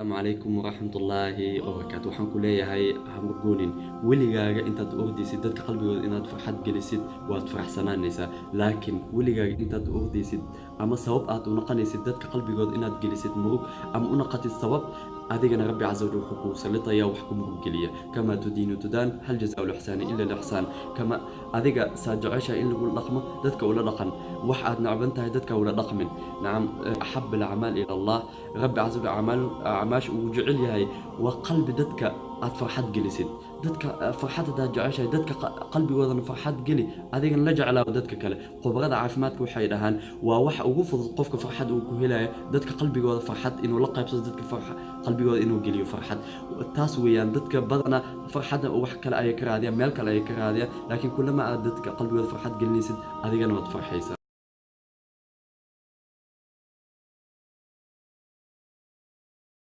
السلام عليكم ورحمة الله وبركاته. waxaan ku leeyahay hamburgoonin weligaaga intaad ordaysid dadka qalbigooda inaad farxad gelisid waad faraxsanaanaysaa laakiin weligaaga intaad ordaysid ama sabab aad u noqonaysid dadka qalbigooda inaad gelisid murug ama u noqotid sabab adigana rabbi caza wajal wuxuu kuu sallitayaa wax ku murug geliya kama tudiinu tudaan hal jazaa'u lixsaani ila lixsaan kama adiga saa jeceshahay in lagu dhaqmo dadka ula dhaqan wax aad nacban tahay dadka ula dhaqmin nacam axab alacmaal ila allah rabbi caza wajal acmaash uu jecel yahay waa qalbi dadka aad farxad gelisid dadka farxad hadaad jeceshahay dadka qalbigoodana farxad geli adigana la jeclaa dadka kale khubarada caafimaadka waxay dhahaan waa wax ugu fudud qofka farxad uu ku helayo dadka qalbigooda farxad inuu la qaybsado dadka qalbigooda inuu geliyo farxad taas weeyaan dadka badana farxadda wax kale ay ka raadiyaan meel kale ay ka raadiyaan laakiin kullama aad dadka qalbigooda farxad gelinaysid adigana waad farxaysaa